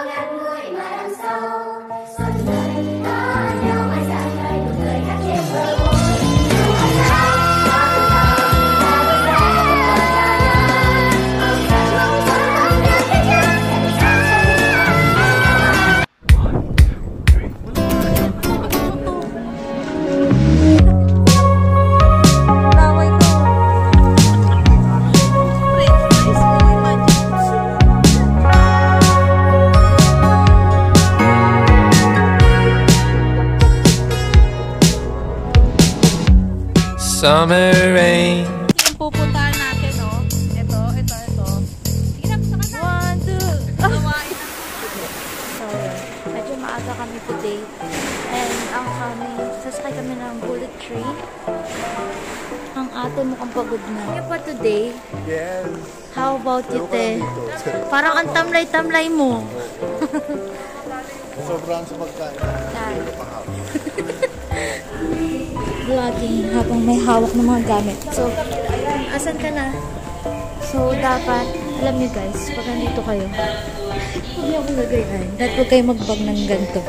ngàn người mà đằng sau xuân đời có nhau mãi dạng đời nụ cười khắc trên bờ môi. Summer rain. Yung pupuntahan natin, no? Ito. Tingnan mo sa kanan. 1, 2. So, medyo maaga kami today. And sasakay kami ng bullet train. Ang ate mukhang pagod na. Kaya pa today? Yes. How about you, te? Parang ang tamlay-tamlay mo. Sobrang sa pagkain. Vlogging habang may hawak ng mga gamit. So, asan ka na? So, dapat, alam niyo guys, pag nandito kayo, huwag niyo akong gagayain. Dapat huwag kayo magbag ng ganito.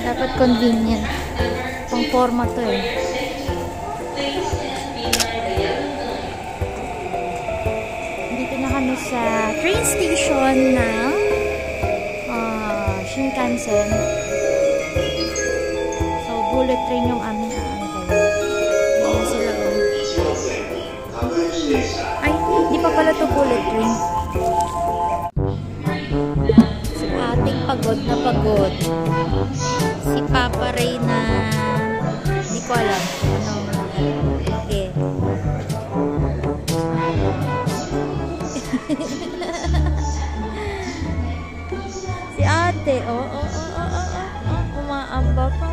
Dapat convenient. Pang forma to eh. Dito na kami sa train station ng Shinkansen. So, bullet train yung aming ay, hindi pa pala to bullet train. Si ating pagod na pagod. Si Papa Ray na hindi ko alam kung anong okay. Si ate, umaamba pa.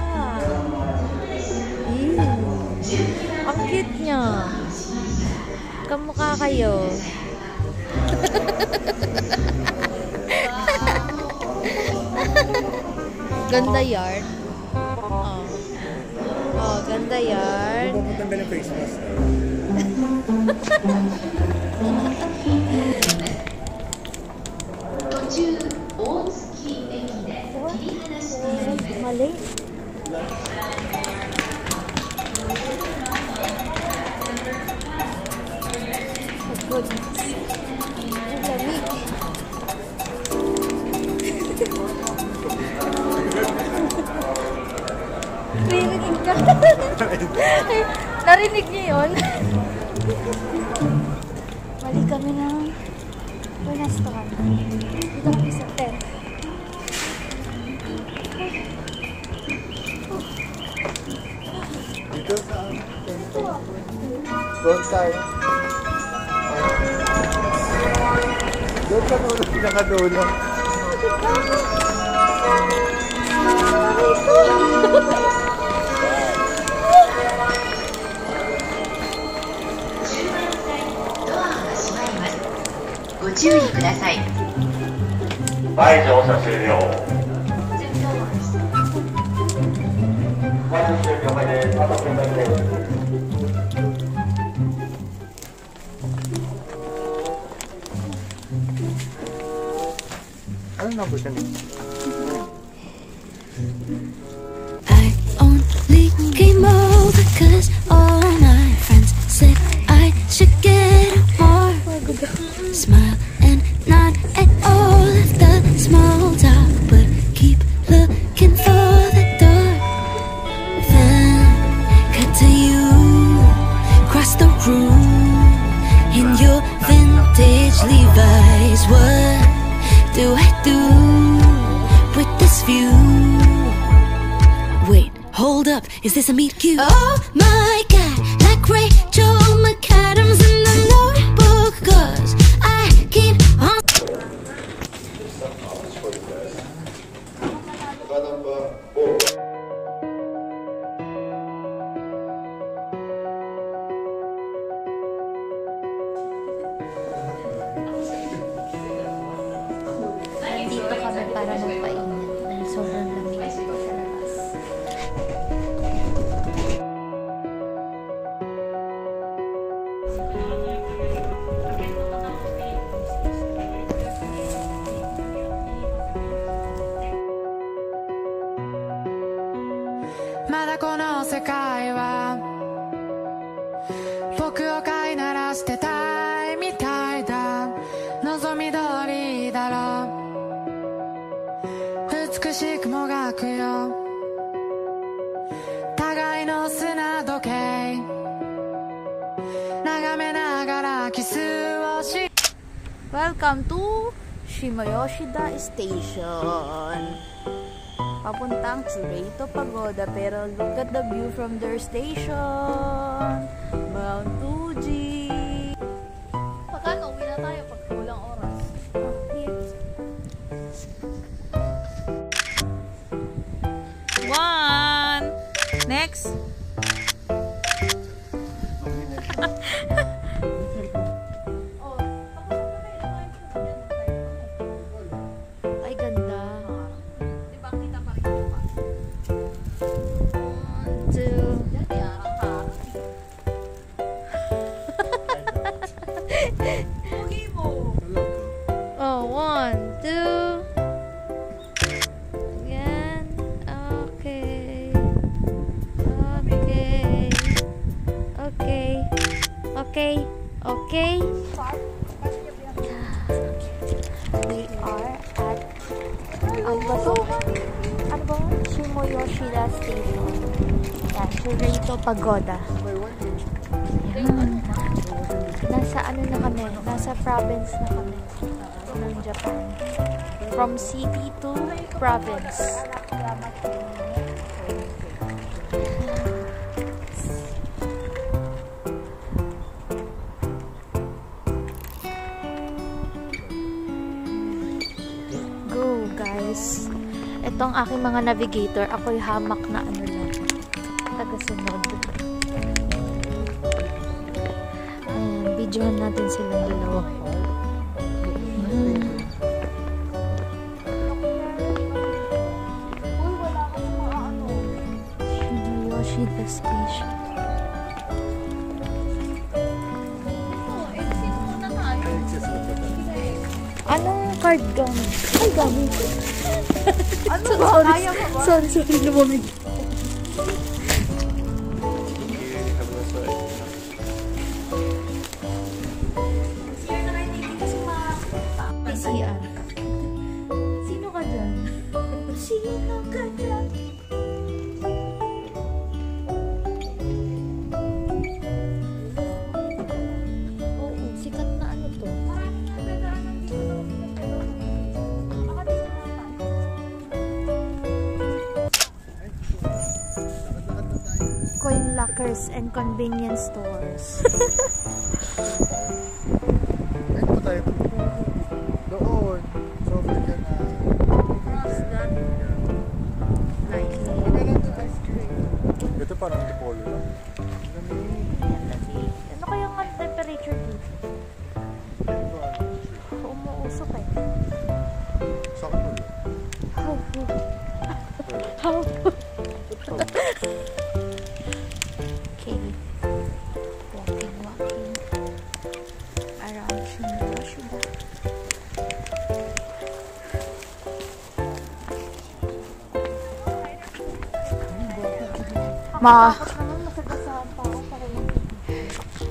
Ang cute niya. Kamukha kayo. Ganda yarn. Oh, ganda yarn. Huwag mo tanggal yung face mask. Mali. Narinig ka. Narinig niyo yun? Mali kami ng Buenastoran. Dito kami sa tent. Dito sa tent. Doon tayo. Doon ka doon. Pinakadulo. Ano na po siya nito? I only came over cause all my friends said I should get more. Smile and not at all of the small talk, but keep looking for the door. Then cut to you, cross the room in your vintage Levi's. What do I do with this view? Wait, hold up, is this a meet cute? Oh my god, like Rachel McAdams in the Notebook, cause I keep on. Dito kami para magpaingat. Sobrang lamig sa labas. 世界は僕を飼いならしてたいみたいだ望み通りだろう美しくもがくよ互いの砂時計眺めながらキスをし Welcome to Shimoyoshida Station. Papuntang Churreito Pagoda, pero look at the view from their station. Mount Fuji. Pagkano, uwi na tayo pag kulang oras. One. Next. Ay, ganda. Diba, kita pa rin pa. 1, 2. Pugi mo. Oh, 1, 2. Again. Okay. Okay. Okay. Okay. Okay. We are at ano ba to? Ano ba? Shimoyoshida Station. Yan, Churreito Pagoda. Yan. Nasa ano na kami? Nasa province na kami ng Japan. From city to province. Go, guys. Ito ang aking mga navigator. Ako'y hamak na ano lang. Tagasunod. Videohan natin silang dalawa. Shimoyoshida Station. Anong card gamit? Ay, gamit. Ano ba? Sorry, lumamig. PCR. Sino ka dyan? Sino ka dyan? Oo, sikat na ano to. Coin lockers and convenience stores. Ayun pa tayo. Doon. Sobrang dyan na. Cross that. Nice. Ito parang tipolo lang. Ano kayang ang temperature dito? Umuusok eh. Sakto. How? Okay. Walking around Shimoyoshida.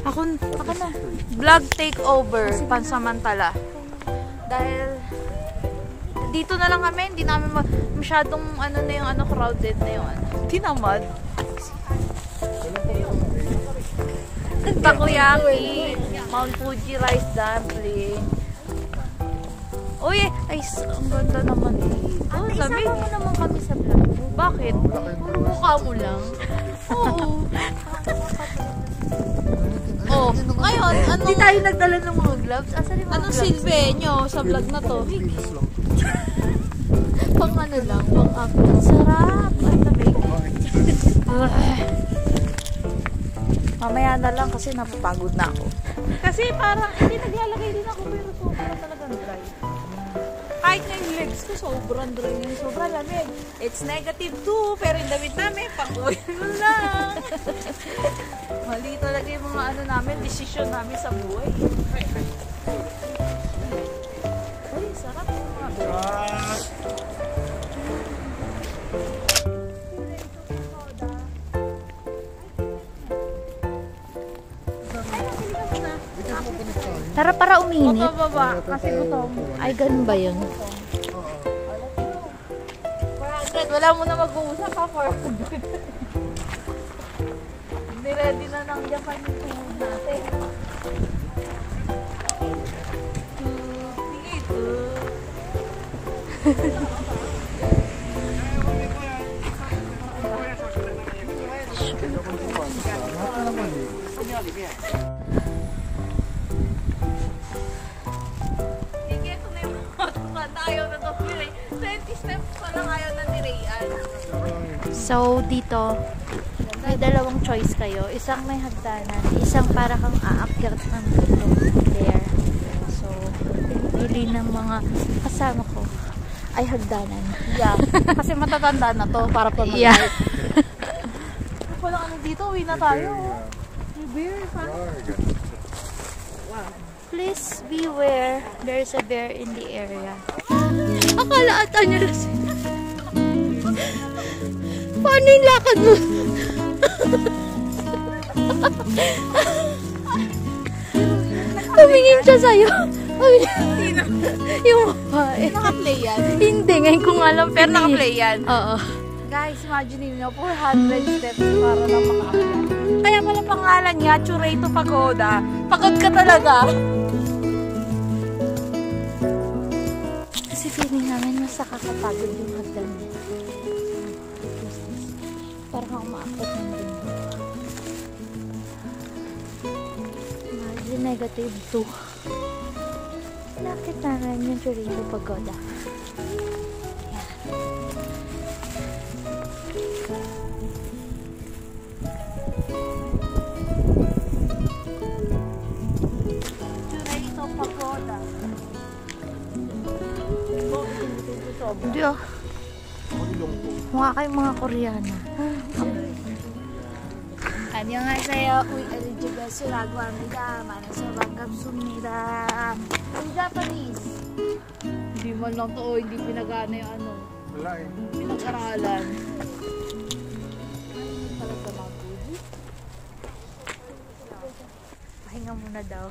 Ako na. Vlog takeover, pansamantala. Dahil dito na lang kami, hindi namin masyadong ano na yung ano, crowded na yung ano. Tinamad. Takoyaki, Mount Fuji rice dumpling. Uy, ay, ang ganda naman eh. Oh, lamig. Isama mo naman kami sa vlog. Bakit? Puro mukha mo lang. Oo. Oh, ngayon, ano? Hindi tayo nagdala ng mga gloves. Anong silbi nyo sa vlog na to? Pang ano lang, pang after. Sarap. Ang lamig. Mamaya na lang kasi napapagod na ako. Kasi parang, hindi naglalagay din ako pero sobrang talagang dry. Kahit nga yung legs ko, sobrang dry ngayon. Sobrang lamig. It's -2, pero yung damit namin, pang-uwi lang. Mali talaga yung mga ano namin, desisyon namin sa buhay. Uy, sarap yung mga Tara para uminit. Baba, kasi gutom. Ay, ganun ba yun? 400. Wala mo na mag-uusap ha, 400. Niready na ng Japan yung food natin. Sige, ito na yung matukan. Ayaw na to. 20 steps pa lang ayaw na ni Rayan. So, dito, may dalawang choice kayo. Isang may hagdanan, isang para kang aakyat ng bundok there. So, pinili ng mga kasama ko ay hagdanan. Yeah. Kasi matatanda na to para pa mag-light. Yeah. Walang ano dito, uwi na tayo. Beer, Please beware, there's a bear in the area. Akala ata niya lasing. Paano yung lakad mo? Tumingin siya sa'yo. Yung babae. Naka-play yan. Hindi, ngayon ko nga lang Pero naka-play yan. Oo. Guys, imagine niyo 400 steps para lang makaakyat. Kaya pala pangalan niya, Churreto Pagoda. Pagod ka talaga. Kasi feeling namin mas nakakapagod yung hagdan. Parang ako maakot ng bundok. Imagine negative 2. Nakit namin yung Churreto Pagoda. Churreto Pagoda. Hindi ah. Mukha kayong mga Koreana. 안녕하세요. 우리 엘리자베스라고 합니다. 만나서 반갑습니다. Ang Japanese. Hindi man lang to, hindi pinagana yung ano. Wala eh. Pinag-aralan. Pahinga muna daw.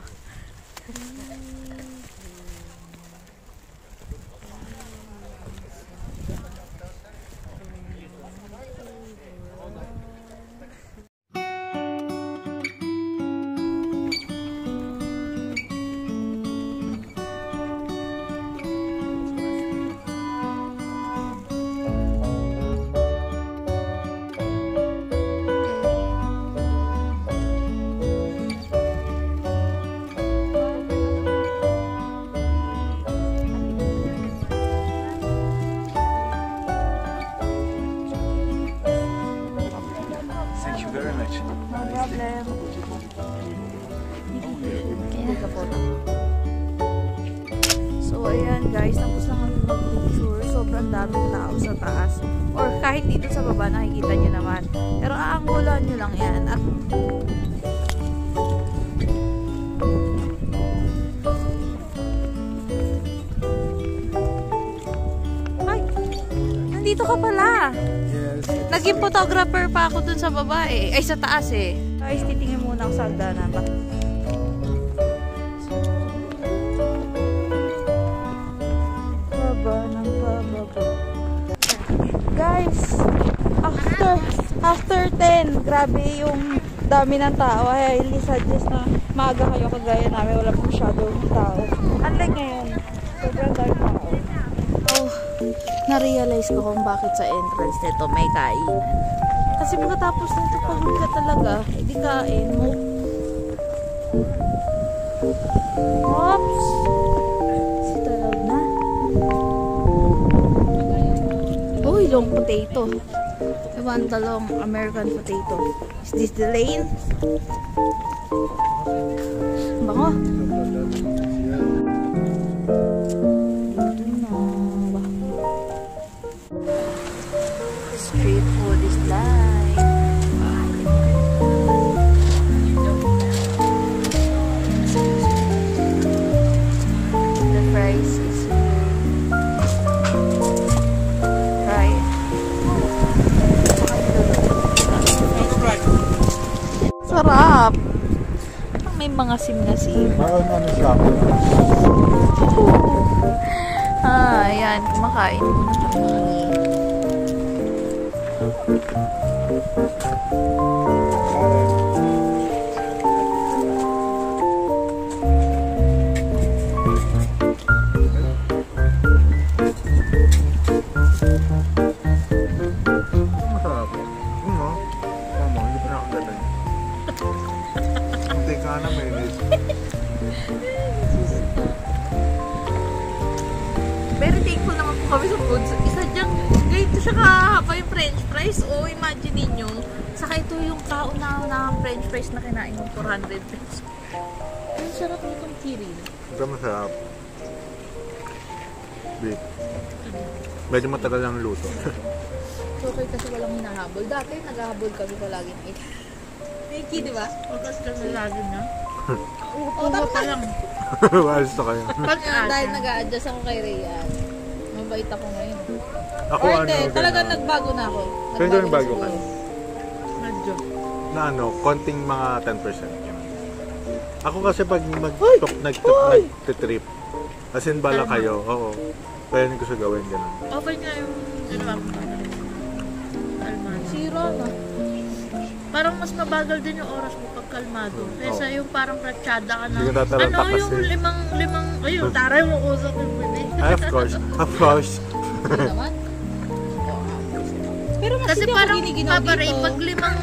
Thank you very much. No problem. So, ayan guys, tapos na kami mag-picture. Sobrang daming tao sa taas. Or kahit dito sa baba, nakikita nyo naman. Pero aanggulan nyo lang yan. At ay, nandito ka pala. Yes. Naging photographer pa ako dun sa baba eh. Ay, sa taas eh. Guys, titingin muna ako sa hagdanan. Baba ng bababa. Guys, after 10, grabe yung dami ng tao. I highly suggest na maaga kayo kagaya namin. Wala pong shadow ng tao. Unlike ngayon, sobrang dami tao. Oh, na-realize ko kung bakit sa entrance nito may kainan. Kasi pagkatapos nito, pagod ka talaga, hindi kain mo. Oops! Sitalog na. Uy, long potato. I want the long American potato. Is this the lane? Bango. Street food is life. The fries is fry. Sarap. May may mga sim na sim. Ano siya? Ayan. Kumakain muna kami. Masarap. Ano? Mama, hindi pa nakagalan. Hindi ka na mayonnaise. Very thankful naman po kami sa food. Isa dyan, ganito siya kahaba yung french fries. O, imagine ninyo, saka ito yung kauna-unahang french fries na kinain mo, 400 pesos. Ang sarap nitong kirin. Ito masarap. Beef. Medyo matagal lang luto. Okay kasi walang hinahabol. Dati, naghahabol kami palagi ng ito. Mickey, di ba? Pagkas kami lagi na. Oo, pa lang. Walis na kayo. Dahil nag-a-adjust ako kay Rayan. Mabait ako ngayon. Ako Or ano? hindi, talagang nagbago na ako. Saan ka nagbago ka? Medyo. Na ano, konting mga 10%. Ako kasi pag nag-trip, as in bala kayo, oo. Pwede ko siya gawin gano'n. Okay nga yung ginawa ko. Kalmado. Zero na. Parang mas mabagal din yung oras mo pag kalmado. Kesa yung parang pratsada ka na. Hindi ka tataranta Ano yung kasi. limang, ayun, taray mo usap yung pwede. Ay, of course. Hindi naman. Pero mas Kasi hindi ako parang giniginaw paparay, dito. pag limang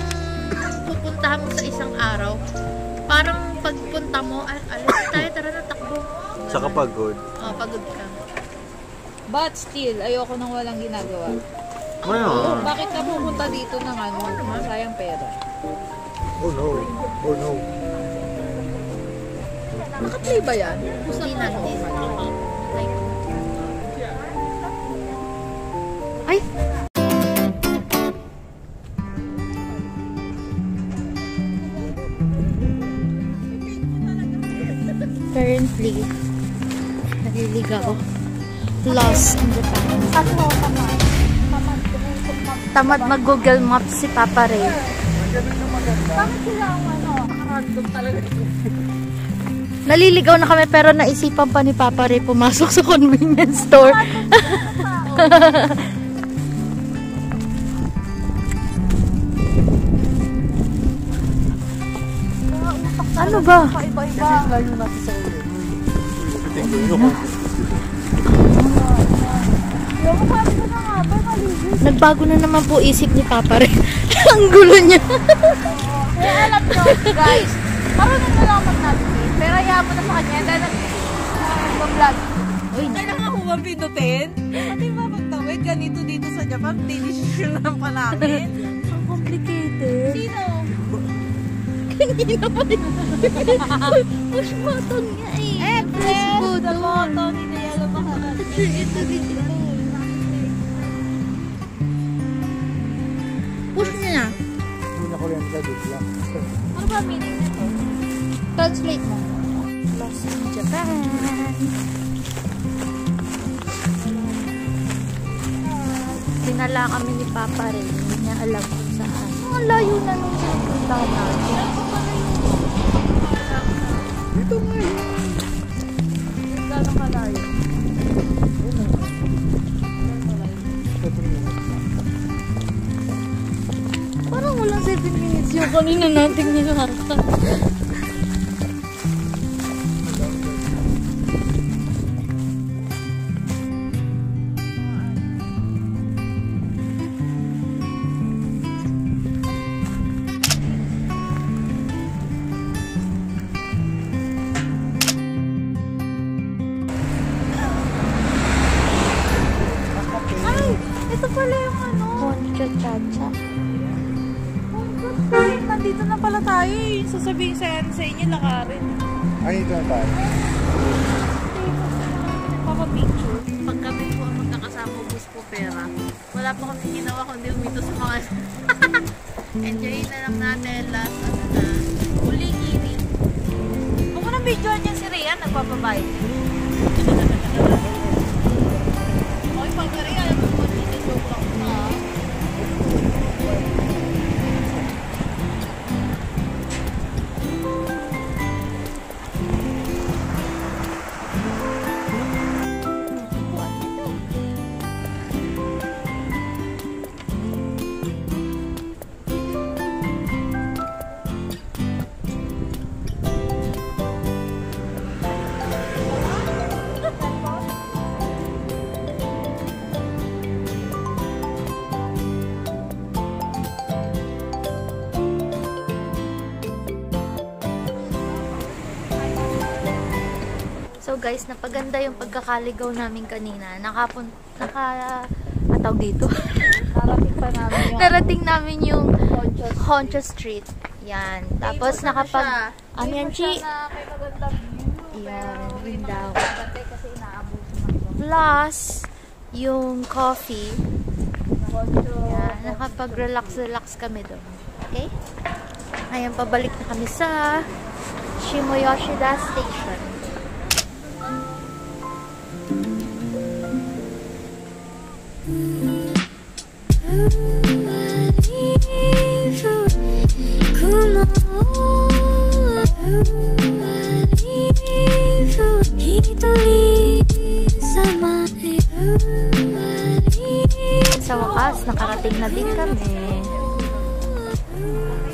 pupuntahan mo sa isang araw, parang pagpunta mo, alis tayo, tara na, takbo. Saka pagod. Pagod ka. But still, ayoko nang walang ginagawa. Ngayon. Bakit ka pupunta dito ng ano? Sayang pera. Oh no. Oh no. Nakaplay ba yan? Hindi na, hindi na. Ay! Currently, naliligaw. Lost in Japan. Tamad mag-Google Maps si Papa Ray. Naliligaw na kami pero naisipan pa ni Papa Ray pumasok sa convenience store. Ano ba? Nagbago na naman po isip ni Papa Ray. Ang gulo niya. Alam nyo, guys, marunong na lang mag-navigate. Pero hayaan mo na sa kanya dahil nag-vlog. Uy, Kailangan ko ba pinutin? Pati ba magtawid ganito dito sa Japan? Decision lang pa namin. ang complicated. Sino? Kanina pa rin. Push button nga eh. Press the button. Hindi na yala makakasya. Ito dito. Push niya na. Hindi na ko rin sa dito. Ano ba meaning nito? Translate mo. Lost in Japan. Dinala kami ni Papa Ray. Hindi niya alam kung saan. Ang layo na nung sinupuntahan natin. Dito nga yun. Gano'ng kalayo? Parang walang 7 minutes yung kanina nating nilakad. Ito pala yung ano. Poncho Chacha. Nandito na pala tayo eh. Sasabihin sa inyo, lakarin. Ay, ito na tayo. Papa-picture. Pag kami po ang magkakasama bus po pera, wala po kami ginawa kundi umito sa mga enjoy na lang natin last uli irin. Kung mo nang videoan niya si Rian, nagpapabay. Oy, Papa Ray, alam mo po dito joke lang na. to guys, napaganda yung pagkakaligaw namin kanina. Atawag dito. Narating pa namin yung Narating namin yung Honcho. Honcho Street. Yan. Tapos nakapag... Ano yan, Chi? Na may magandang view. Yan, yun daw. Dati kasi inaabuso ng Plus, yung coffee. Honcho. Yan, nakapag-relax kami doon. Okay? Ngayon, pabalik na kami sa Shimoyoshida Station. Sa wakas, nakarating na din kami.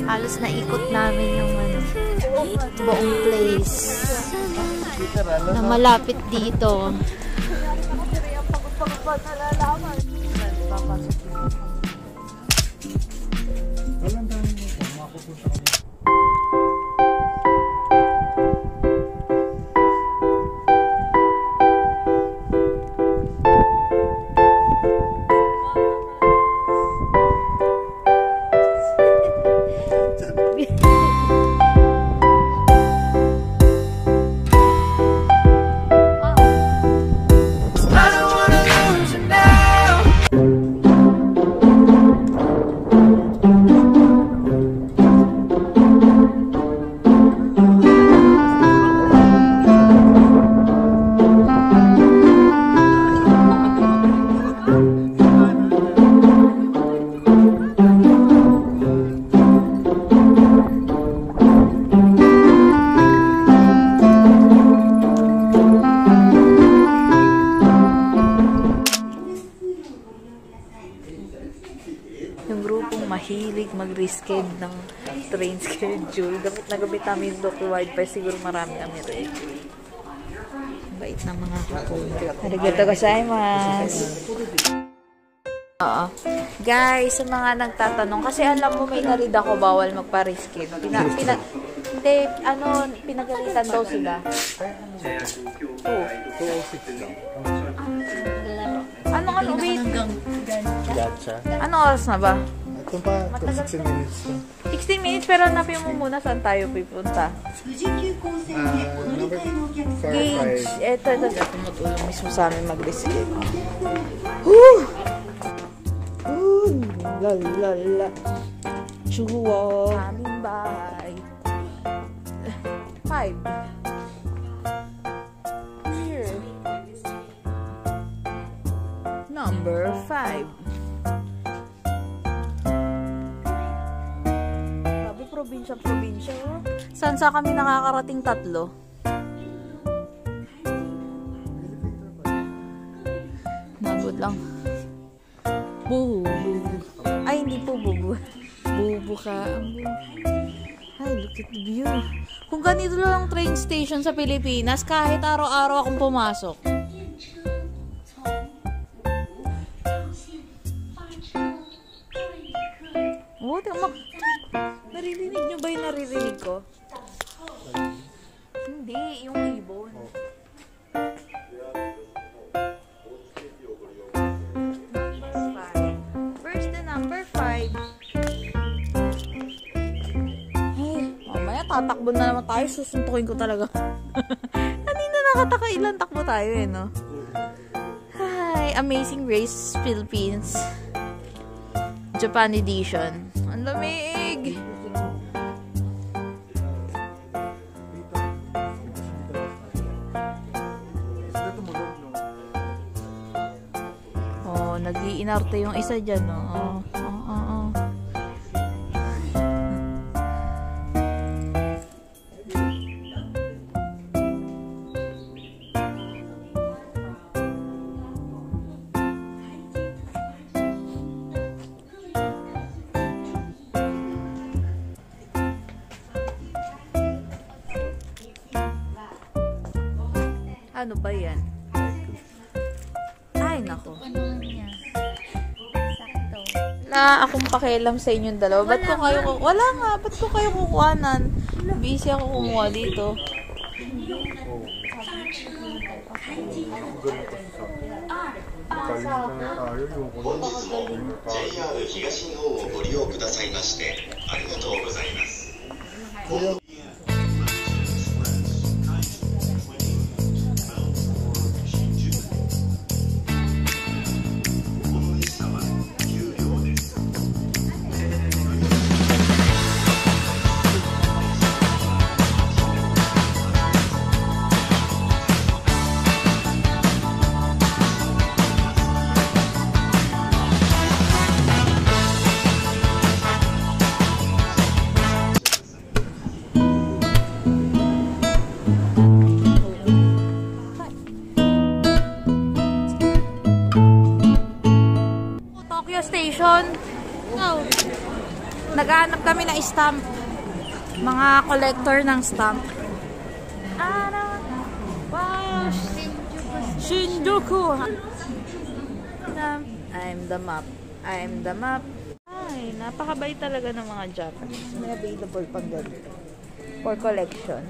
Halos naikot namin yung buong place na malapit dito. Yung grupong mahilig mag-reschedule ng train schedule. Dapat nagamit namin yung Doku Wi-Fi. Siguro marami kami rin. Bait ng mga kapon. Arigato gozaimasu. Oo. Guys, sa mga nagtatanong, kasi alam mo may narid ako bawal magpa-reschedule. Pinagalitan daw sila. Ano, wait. Gacha. Ano oras na ba? Ito pa, 16 minutes na. 16 minutes, pero hanapin mo muna saan tayo pupunta. Number 4, Gauge. 5. Ito. Tumutulong mismo sa amin mag-receive. Woo! Lalala. Chuwa. Aming bahay. 5. Here. Number 5. Sabi, probinsya. Saan sa kami nakakarating 3? Nagod lang. Bubu. Ay, hindi po bubu. Bubu ka. Ay, look at the view. Kung ganito lang ang train station sa Pilipinas, kahit araw-araw akong pumasok. Oh, naririnig nyo ba yung naririnig ko? Hindi, yung ibon. Where's the number 5? Ay, mamaya tatakbo na naman tayo. Susuntukin ko talaga. Kanina nakataka ilan takbo tayo eh, no? Hi, Amazing Race Philippines. Japan edition. Ang lamig! Oh, nag-iinarte yung isa dyan, no? Oo. Ano ba yan? Ay, nako. Na akong pakialam sa inyong dalawa. Ba't ko kayo wala nga, ba't ko kayo kukuhanan? Busy ako kumuha dito. JR 東日本をご利用くださいましてありがとうございます。Station. No. Naghahanap kami ng stamp. Mga collector ng stamp. Wow! Shinjuku! I'm the map. I'm the map. Ay, napakabait talaga ng mga Japanese. May available pang ganito. For collection.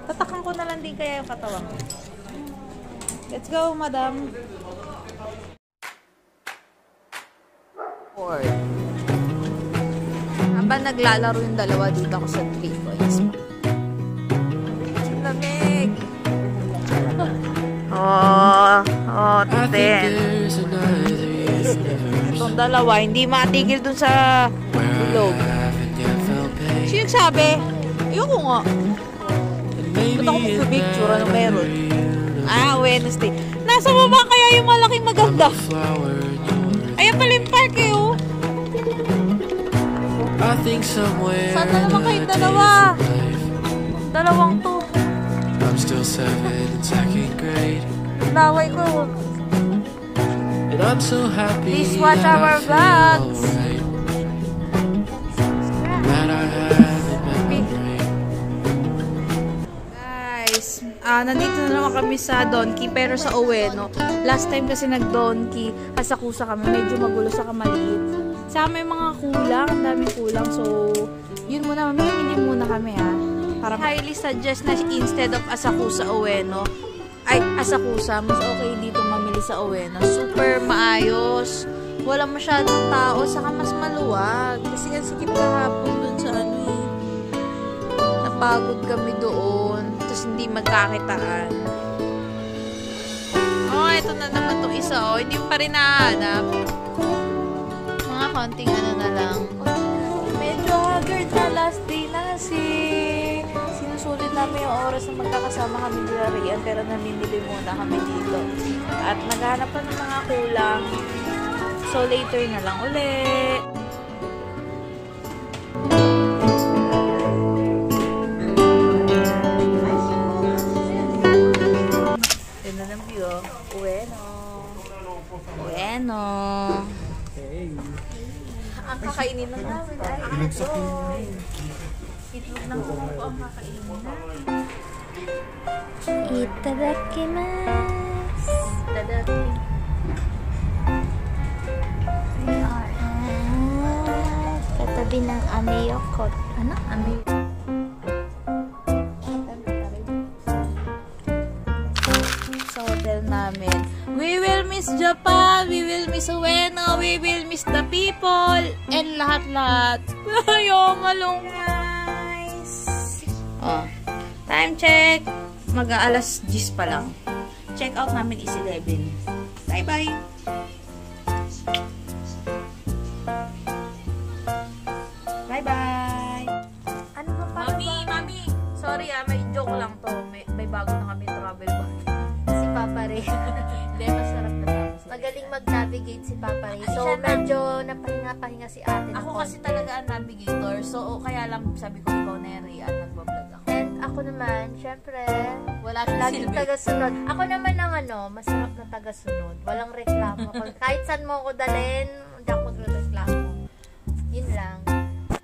Tatakan ko na lang din kaya yung katawan ko. Let's go, madam. Habang naglalaro yung dalawa, dito ako sa 3 points. Lamig! Ten. Itong dalawa, hindi matigil dun sa ilog. Sino sabi? Ayoko nga. Ba't ako magpipicture? Ano meron? Wednesday. Nasa baba kaya yung malaking maganda? Ayan pala yung park eh, oh. Sana naman kayong dalawa. Dalawang to. Laway ko. Please watch our vlogs. Guys, nandito na naman kami sa Donki pero sa Ueno. Last time kasi nag-Donki, Asakusa kami. Medyo magulo sa kamaliit. Sa may mga kulang, ang daming kulang. So, yun muna, mamimili muna kami ha. Para highly suggest na instead of Asakusa Ueno, ay Asakusa, mas okay dito mamili sa Ueno. Super maayos. Wala masyadong tao, saka mas maluwag. Kasi sikip kahapon dun sa ano eh. Napagod kami doon. Tapos hindi magkakitaan. Ito na naman itong isa oh. Hindi pa rin nahanap. Mga konting ano na lang. Medyo haggard na last day na kasi sinusulit namin yung oras na magkakasama kami nila Rian pero namimili muna kami dito. At naghanap pa ng mga kulang. So later na lang ulit. Yun na ng view. Ueno. Ang kakainin lang namin ay itlog ng kuko ang kakainin namin. Itadakimasu. Katabi ng Ameyokot. Ano? Ameyokot. Sa hotel namin. We will miss Japan, we will miss Ueno, we will miss the people, and lahat-lahat. Yung malungays. Oh, time check. Mag-aalas 10 pa lang. Check out namin is 11. Bye-bye. Bye-bye. Ano ba pa? Mami. Sorry may joke lang to. May bago na kami travel ba? Si Papa Ray. Hindi, masarap na tapos. Magaling mag-navigate si Papa Ray. So, medyo napahinga-pahinga si ate. Ako kasi talaga ang navigator. So, kaya lang sabi ko ikaw na yan, Rian, nagbablog ako. And ako naman, syempre, Wala siyang laging silbi. taga-sunod. Ako naman ang masarap na taga-sunod. Walang reklamo. Kahit saan mo ako dalhin, hindi ako magre-reklamo. Yun lang.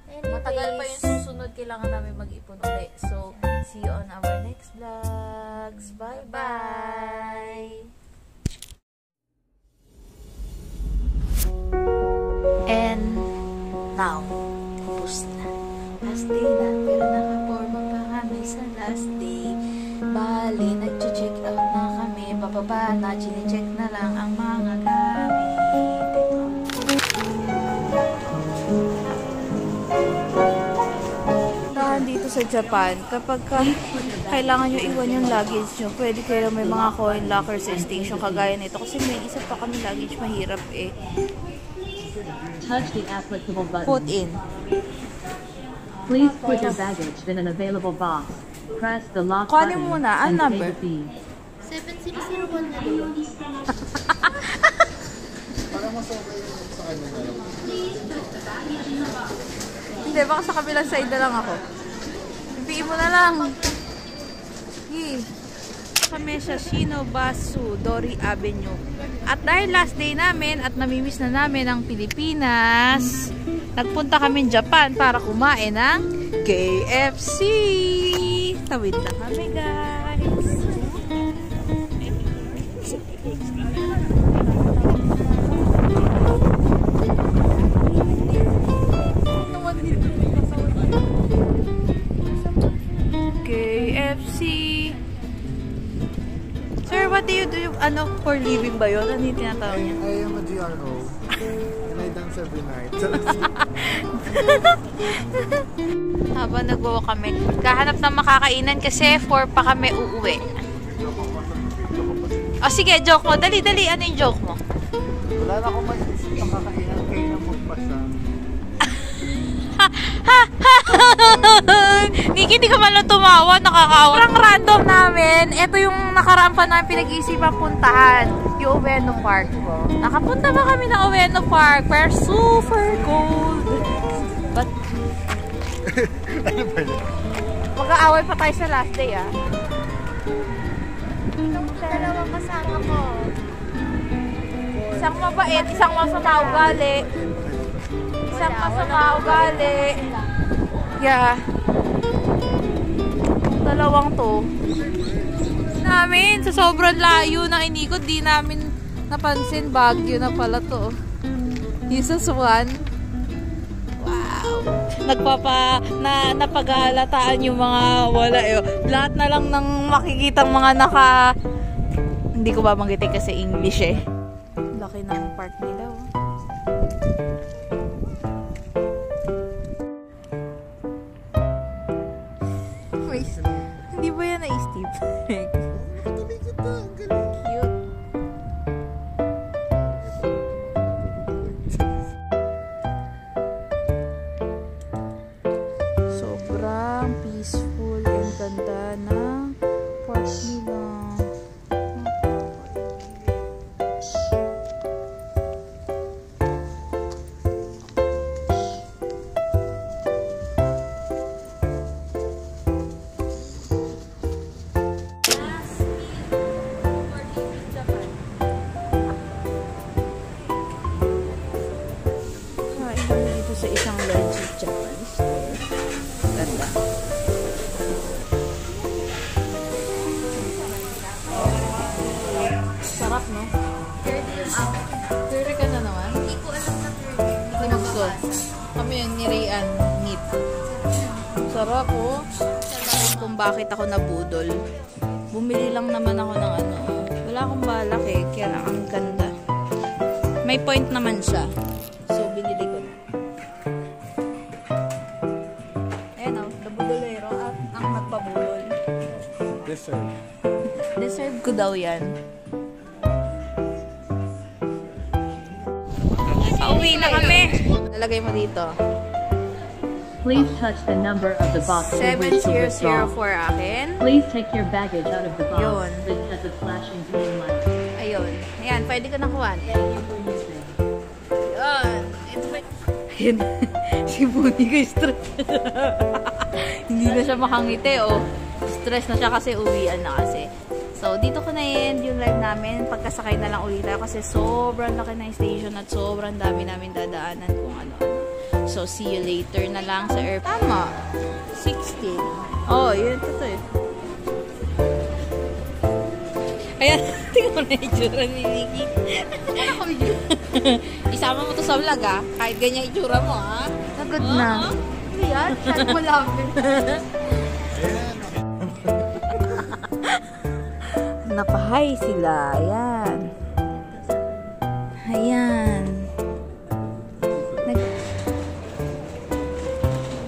Anyways, Matagal pa yung susunod, kailangan namin mag-ipon ulit. So, see you on our next vlogs. Bye-bye! And now, tapos na. Last day na, pero nakaporma pa kami sa last day. Bye! bali, nag-check out na kami. Bababa na, chine-check na lang ang mga gamit. Dito sa Japan, kapag kailangan nyo iwan yung luggage nyo, pwede kayo may mga coin locker sa station kagaya nito. Kasi may isa pa kami luggage, mahirap eh. Touch the applicable button. Put in. Please put your baggage in an available box. Press the lock Kunin button muna, ang and pay number? the fee. 7001 na doon. Hindi, baka sa kabilang side na lang ako. Pipiin mo na lang. Sige. Kami sa Shinobasu Dori Avenue. At dahil last day namin at namimiss na namin ang Pilipinas, nagpunta kami Japan para kumain ng KFC. Tawid na kami, guys. KFC. Sir, what do you do? Ano, for living ba yun? Ano yung tinatawag niya? I am a GRO. And I dance every night. Habang nagwawa kami, kahanap ng makakainan kasi 4 pa kami uuwi. O sige, joke mo. Dali, dali. Ano yung joke mo? Wala na akong mag-isip na kakainan kayo na magpasa. Niki, hindi ka man lang tumawa. Nakakaawa. Parang random namin. Ito yung nakaraan pa namin pinag-iisipan puntahan. Yung Ueno Park ko. Nakapunta ba kami ng Ueno Park? Pero super cold. But Ano ba yun? mag-aaway pa tayo sa last day, ah. Dalawang kasama ko. Isang mabait, isang masama ugali. Isang masama ugali. Yeah. Dalawang to. Namin, sa sobrang layo ng inikot, di namin napansin. Baguio na pala to. Jesus 1. Wow. Napag-aalataan yung mga wala eh. Lahat na lang ng makikitang mga hindi ko babanggitin kasi English eh. Laki ng park nila. Oh. Wait, hindi ba yan na-Steve? Cute. Sobrang peaceful and ganda ng park nila. Sa isang legit Japanese store. Ganda. Sarap, no? Curry ka na naman? Hindi ko alam na Hindi mo gusto. Kami yung nirian meat. Sarap, oh. Kung bakit ako nabudol. Bumili lang naman ako ng ano. Wala akong balak eh. Kaya lang ang ganda. May point naman siya. So, binili ko na. Deserve ko daw yan. Pauwi na kami. Nalagay mo dito. Please touch the number of the box you wish to withdraw. 7004 akin. Please take your baggage out of the box Yun. that has a flashing green light. Ayun. Ayan, pwede ko nakuha. Ayun. Ito ba? Ayun. Si Bunny ko stress. Hindi na siya makangiti, oh. Stress na siya kasi uwian na kasi. So, dito ko na end yung live namin. Pagkasakay na lang ulit tayo kasi sobrang laki na yung station at sobrang dami namin dadaanan kung ano-ano. So, see you later na lang sa airport. Tama. 16. Oh, yun. Ito eh. Ayan. Tingnan mo na yung itsura ni Nikki. Ano ko yun? Isama mo to sa vlog, ah. Kahit ganyan itsura mo, ah. Sagod na. Yan. Chat mo lang. naka-high sila. Ayan. Ayan.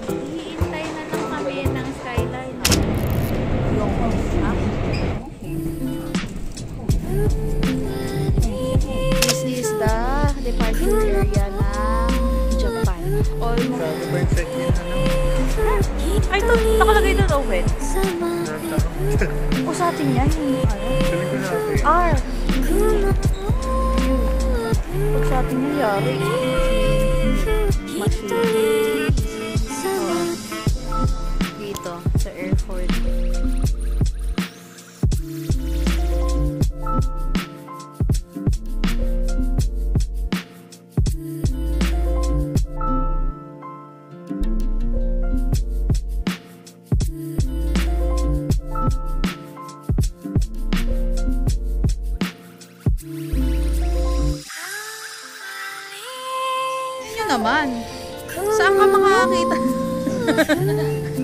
Hihintay na lang kami ng skyline. This is the departure area ng Japan. Almost. Ay, ito, nakalagay doon, open. O sa atin yan. R. Pag sa atin yan, yari. Dito, sa airport. Naman. Saan ka makakakita?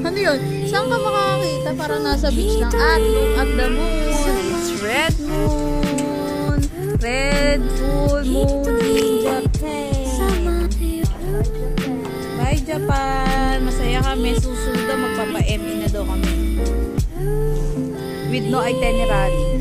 Ano yun? Saan ka makakakita? Parang nasa beach lang. Look at the moon. It's red moon. Red full moon in Japan. Bye Japan. Masaya kami. Susunod daw magpapa-ME na daw kami. With no itinerary.